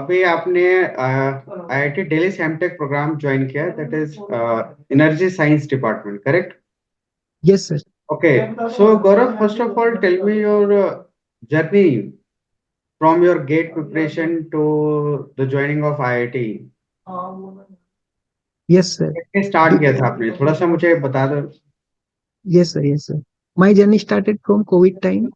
अभी आपने आईआईटी दिल्ली से एमटेक प्रोग्राम ज्वाइन किया, that is energy science department, correct? Yes, sir. Okay, so Gaurav, first of all tell me your journey from your GATE preparation to the joining of IIT. Yes, sir. कैसे start किया था आपने, थोड़ा सा मुझे बता दो। Yes, sir. Yes, sir. My journey started from COVID time.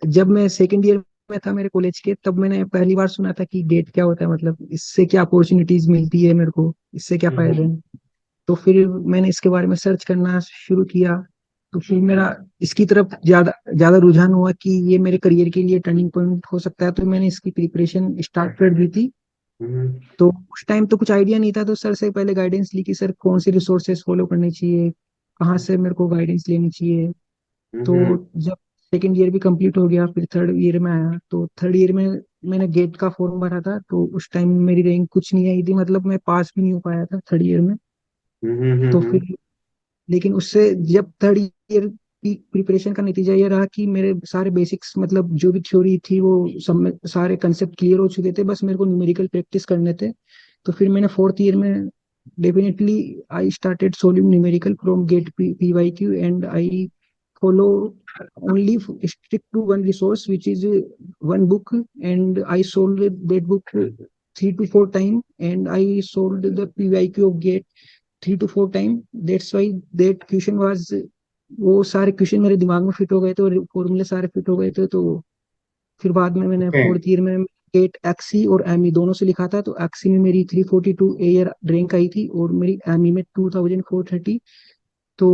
जब मैं सेकेंड ईयर में था मेरे कॉलेज के, तब मैंने पहली बार सुना था कि गेट क्या होता है, मतलब इससे क्या अपॉर्चुनिटीज मिलती है मेरे को, इससे क्या फायदे हम्म। हैं। तो फिर मैंने इसके बारे में सर्च करना शुरू किया। तो फिर मेरा इसकी तरफ ज्यादा ज्यादा रुझान हुआ कि ये मेरे करियर के लिए टर्निंग पॉइंट हो सकता है, तो मैंने इसकी प्रिपरेशन स्टार्ट कर दी थी। हम्म। तो उस टाइम तो कुछ आइडिया नहीं था, तो सर से पहले गाइडेंस ली कि सर कौन से रिसोर्सेज फॉलो करने चाहिए, कहाँ से मेरे को गाइडेंस लेनी चाहिए। तो हम्म। जब सेकेंड ईयर भी कंप्लीट हो गया, फिर थर्ड ईयर में आया, तो थर्ड ईयर में मैंने गेट का फॉर्म भरा था। तो उस टाइम मेरी रैंक कुछ नहीं आई थी, मतलब मैं पास भी नहीं हो पाया था थर्ड ईयर में। तो फिर लेकिन उससे जब थर्ड ईयर की प्रिपरेशन का नतीजा ये रहा कि मेरे सारे बेसिक्स, मतलब जो भी थ्योरी थी वो सब में सारे कंसेप्ट क्लियर हो चुके थे, बस मेरे को न्यूमेरिकल प्रैक्टिस करने थे। तो फिर मैंने फोर्थ ईयर में definitely I started solving numerical from GATE PYQ, and I follow only stick to one resource, which is one book, and I solved that book 3 to 4 times, and I solved the PYQ of GATE 3 to 4 times. That's why that question was, वो सारे question मेरे दिमाग में fit हो गए थे और फॉर्मूले सारे फिट हो गए थे। तो फिर बाद में मैंने ओके। फोर्थ ईयर में गेट एक्सी और एमई दोनों से लिखा था। तो एक्सी में मेरी 342 एयर रैंक आई थी, और मेरी एमई में 2430। तो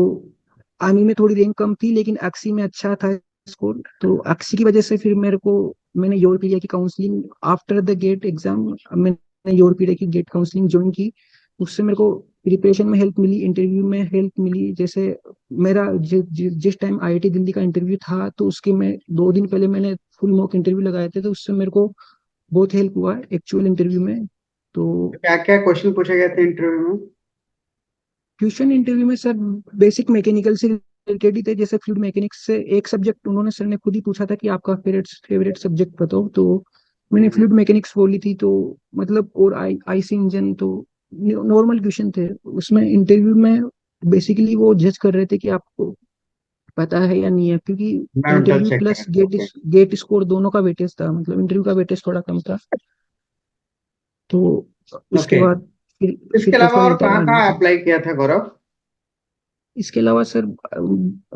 आर्मी में थोड़ी रैंक कम थी, लेकिन एक्सी में अच्छा था स्कोर। तो एक्सी की वजह से फिर मेरे को, मैंने यूरोपीडिया की counselling after the GATE exam, मैंने यूरोपीडिया की गेट काउंसलिंग ज्वाइन की। उससे मेरे को प्रिपरेशन में हेल्प मिली, इंटरव्यू में हेल्प मिली। जैसे मेरा जिस टाइम आईआईटी दिल्ली का इंटरव्यू था, तो उसके मैं 2 दिन पहले मैंने फुल मॉक इंटरव्यू लगाए थे, तो उससे मेरे को बहुत हेल्प हुआ एक्चुअल इंटरव्यू में। तो क्या क्या क्वेश्चन पूछे गए थे इंटरव्यू में? ट्यूशन इंटरव्यू में सर बेसिक मैकेनिकल से रिलेटेड ही थे। जैसे फ्लूइड मैकेनिक्स से एक सब्जेक्ट उन्होंने, सर ने खुद ही पूछा था कि आपका फेवरेट सब्जेक्ट बताओ। तो मैंने हम्म। फ्लूइड मैकेनिक्स बोली थी। तो मतलब और आईसी इंजन, तो नॉर्मल क्वेश्चन थे उसमें। इंटरव्यू में बेसिकली वो जज कर रहे थे कि आपको पता है या नहीं है, क्योंकि फंडामेंटल इंटरव्यू चेक प्लस करें, ओके। गेट स्कोर दोनों का वेटेज था, मतलब इंटरव्यू का वेटेज थोड़ा कम था। तो उसके ओके, बाद फिर इसके अलावा ऑफर और लेटर कहाँ आ गया कहाँ था। अप्लाई किया था गौरव? इसके अलावा सर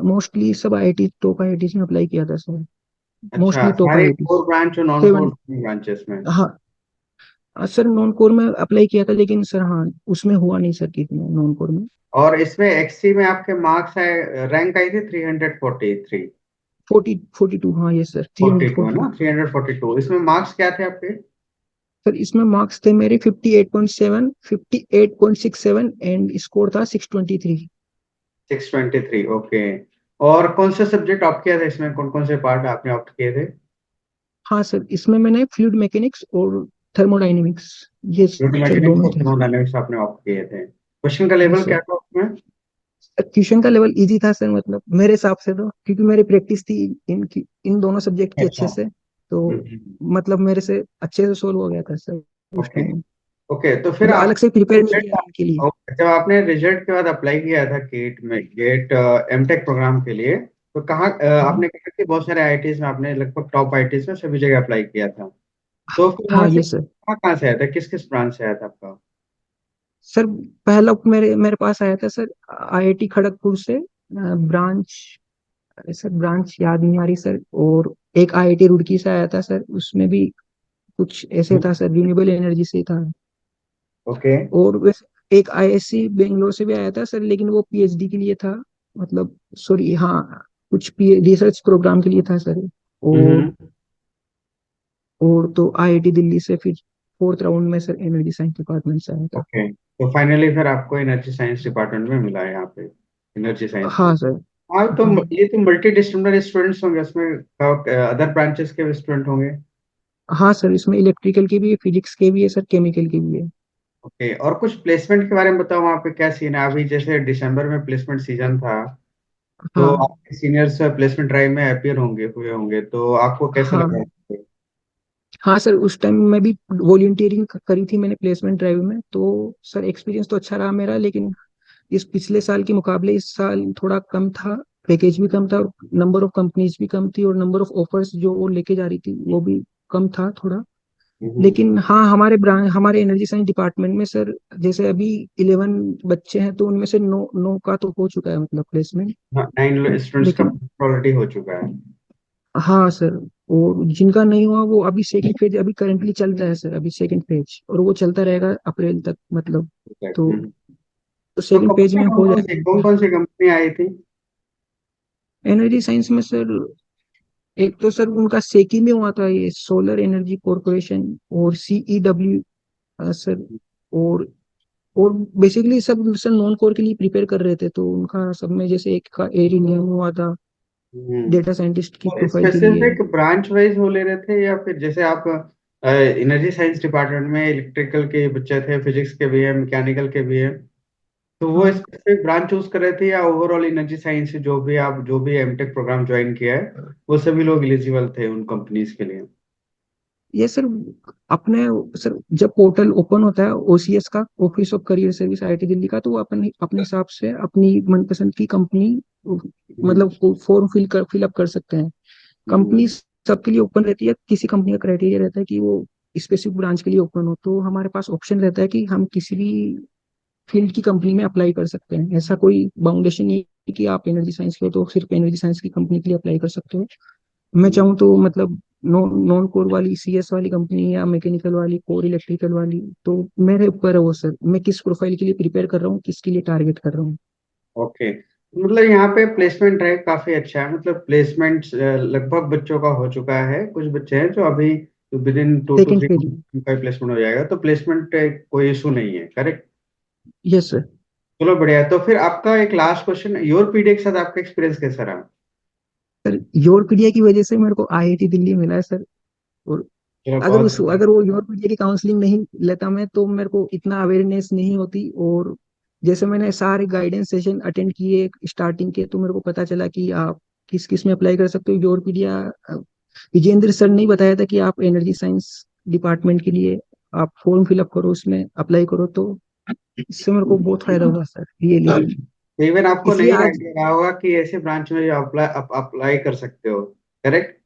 मोस्टली सब आईआईटी, टॉप आईआईटी में अप्लाई किया था सर। अच्छा, मोस्टली टॉप सारे आईआईटी। कोर ब्रांच और नॉन कोर सेवन। ब्रांचेस में? हाँ। सर नॉन कोर में अप्लाई किया था, लेकिन सर हाँ उसमें हुआ नहीं सर कितना नॉन कोर में। और इसमें एक्ससी में आपके मार्क्स आए, रैंक आई थी 343। 42, हाँ ये सर थ्री हंड्रेड 42 है फोर्टी ना, 342। इसमें मार्क्स क्या थे आपके? सर इसमें मार्क्स थे मेरे 58.7, 58.67, एंड स्कोर था 623। 623, ओके। और कौन सा सब्जेक्ट ऑप्ट किया था इसमें, कौन कौन से पार्ट आपने ऑप्ट किए थे? हाँ सर इसमें मैंने फ्लूइड मैकेनिक्स और थर्मोडाइनेमिक्स, ये फ्लूइड सर मैकेनिक्स दोनों और थे। थर्मोडायनेमिक्स आपने ऑप्ट किए थे। क्वेश्चन का यस लेवल क्या सर। था उसमें? ट्यूशन का लेवल इजी था सर, मतलब मेरे हिसाब से तो, क्योंकि मेरी प्रैक्टिस थी इन दोनों सब्जेक्ट की अच्छा। अच्छे से। तो हम्म। मतलब मेरे से अच्छे से सोल्व हो गया था सर उस ओके। टाइम। ओके, तो फिर मतलब आप अलग से प्रिपेयर नहीं किया इनके लिए। ओके, जब आपने रिजल्ट के बाद अप्लाई किया था गेट एमटेक प्रोग्राम के लिए, तो कहाँ हाँ। आपने कहा कि बहुत सारे आईआईटीज में, आपने लगभग टॉप आईआईटीज में सभी जगह अप्लाई किया था, तो फिर हाँ वहां से ये सर। कहाँ कहाँ से आया था, किस किस ब्रांच से आया था आपका? सर पहला मेरे मेरे पास आया था सर आईआईटी खड़गपुर से ब्रांच। सर ब्रांच याद नहीं आ रही सर। और एक आईआईटी रुड़की से आया था सर, उसमें भी कुछ ऐसे था सर, रिन्यूएबल एनर्जी से था। ओके। और वैसे एक आईआईएससी बेंगलोर से भी आया था सर, लेकिन वो पीएचडी के लिए था। मतलब सॉरी, हाँ कुछ रिसर्च प्रोग्राम के लिए था सर। और हम्म। और तो आईआईटी दिल्ली से फिर फोर्थ राउंड में सर एनर्जी साइंस डिपार्टमेंट से आया था। ओके, तो फाइनली फिर आपको एनर्जी साइंस डिपार्टमेंट में मिला है यहाँ पे, एनर्जी साइंस में। हाँ सर। हाँ, तो हाँ। ये तो मल्टी डिसिप्लिनरी स्टूडेंट्स होंगे उसमें, अदर ब्रांचेस के भी स्टूडेंट होंगे? हाँ सर इसमें इलेक्ट्रिकल के भी है, फिजिक्स के भी है सर, केमिकल के भी है। ओके, और कुछ प्लेसमेंट के बारे में बताओ, वहाँ पे क्या सीन है अभी? जैसे दिसंबर में प्लेसमेंट सीजन था, तो हाँ। आपके सीनियर्स प्लेसमेंट ड्राइव में अपीयर हुए होंगे, तो आपको कैसे हाँ लगा? हाँ सर, उस टाइम मैं भी वॉलंटियरिंग करी थी मैंने प्लेसमेंट ड्राइव में, तो सर एक्सपीरियंस तो अच्छा रहा मेरा, लेकिन इस पिछले साल के मुकाबले इस साल थोड़ा कम था। पैकेज भी कम था, और नंबर ऑफ कंपनीज भी कम थी, और नंबर ऑफ ऑफर्स जो वो लेके जा रही थी वो भी कम था थोड़ा। लेकिन हाँ, हमारे ब्रांच, हमारे एनर्जी साइंस डिपार्टमेंट में सर, जैसे अभी 11 बच्चे हैं, तो उनमें से 9 का तो हो चुका है मतलब प्लेसमेंट। हाँ, 9 स्टूडेंट्स का लेकिन ऑलरेडी हो चुका है। हाँ सर, और जिनका नहीं हुआ वो अभी सेकंड फेज अभी करंटली चल रहा है सर, अभी सेकंड फेज, और वो चलता रहेगा अप्रैल तक मतलब। तो हम्म। तो सेकंड फेज कंपनी में हो जाएगा। कौन कौन सी कंपनी आई थी? एनर्जी साइंस में सर, एक तो सर उनका सेकी में हुआ था, ये सोलर एनर्जी कॉरपोरेशन, और CEW सर, और और बेसिकली सब सर नॉन कोर के लिए प्रिपेयर कर रहे थे, तो उनका सब में जैसे एक का एयर इंडिया में हुआ था हम्म। डेटा साइंटिस्ट की और प्रोफाइल के लिए। स्पेसिफिक ब्रांच वाइज हो ले रहे थे, या फिर जैसे आप एनर्जी साइंस डिपार्टमेंट में इलेक्ट्रिकल के बच्चे थे, फिजिक्स के भी है, मैकेनिकल के भी है, तो वो हाँ स्पेसिफिक ब्रांच चूज कर रहे थे, या ओवरऑल एनर्जी साइंस जो भी एमटेक प्रोग्राम ज्वाइन किया है वो सभी लोग एलिजिबल थे उन कंपनीज के लिए? ये सर, अपने सर जब पोर्टल ओपन होता है OCS का, office of career service IIT Delhi का, तो वो अपने अपने हिसाब से अपनी मनपसंद की कंपनी हम्म। मतलब फॉर्म फिल अप कर सकते हैं। हम्म। कंपनी सबके लिए ओपन रहती है, किसी कंपनी का क्राइटेरिया रहता है कि वो स्पेसिफिक ब्रांच के लिए ओपन हो, तो हमारे पास ऑप्शन रहता है कि हम किसी भी फील्ड की कंपनी में अप्लाई कर सकते हैं। ऐसा कोई बाउंडेशन नहीं है कि आप एनर्जी साइंस के हो तो सिर्फ एनर्जी साइंस की कंपनी के लिए अप्लाई कर सकते हो। मैं चाहूँ तो मतलब नॉन कोर वाली CS वाली कंपनी, या मैकेनिकल वाली, कोर इलेक्ट्रिकल वाली, तो मेरे ऊपर है वो सर, मैं किस प्रोफाइल के लिए प्रिपेयर कर रहा हूँ, किसके लिए टारगेट कर रहा हूँ। ओके, मतलब यहाँ पे प्लेसमेंट ड्राइव काफी अच्छा है, मतलब प्लेसमेंट लगभग बच्चों का हो चुका है, कुछ बच्चे हैं जो अभी with in 2 to 3 second phase में। का प्लेसमेंट हो जाएगा, तो प्लेसमेंट कोई इशू नहीं है, करेक्ट? Yes sir. चलो बढ़िया है। तो फिर आपका एक लास्ट क्वेश्चन, योर पीडी के साथ आपका एक्सपीरियंस कैसा रहा? सर योरपीडिया की वजह से मेरे को IIT दिल्ली मिला है सर। और चलो बहुत अगर वो योरपीडिया की काउंसलिंग नहीं लेता मैं, तो मेरे को इतना अवेयरनेस नहीं होती। और जैसे मैंने सारे गाइडेंस सेशन अटेंड किए स्टार्टिंग के, तो मेरे को पता चला कि आप किस किस में अप्लाई कर सकते हो। योरपीडिया विजेंद्र सर ने ही बताया था कि आप एनर्जी साइंस डिपार्टमेंट के लिए आप फॉर्म फिलअप करो, उसमें अप्लाई करो, तो इससे मेरे को बहुत फायदा हुआ सर, रियली। इवन आपको इसलिए नहीं आज, आइडिया रहा होगा कि ऐसे ब्रांच में अप्लाई अप्लाई कर सकते हो, करेक्ट?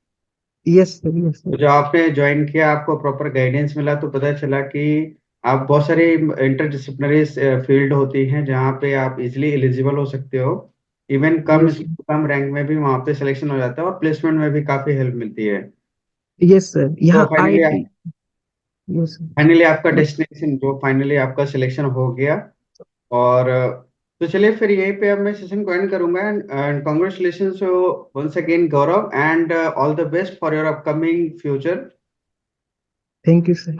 यस सर, यस तो सर। जब आपने ज्वाइन किया, आपको प्रॉपर गाइडेंस मिला, तो पता चला कि आप बहुत सारी इंटरडिसिप्लिनरी फील्ड होती हैं जहाँ पे आप इजिली एलिजिबल हो सकते हो। इवन यस कम रैंक में भी वहाँ पे सिलेक्शन हो जाता है, और प्लेसमेंट में भी काफी हेल्प मिलती है। यस सर, तो यहाँ IIT। Yes sir. फाइनली आपका डेस्टिनेशन जो फाइनली आपका सिलेक्शन हो गया। और तो चलिए फिर यहीं पे अब मैं सेशन को एंड करूंगा, and congratulation once again Gaurav, and all the best for your upcoming future. Thank you sir.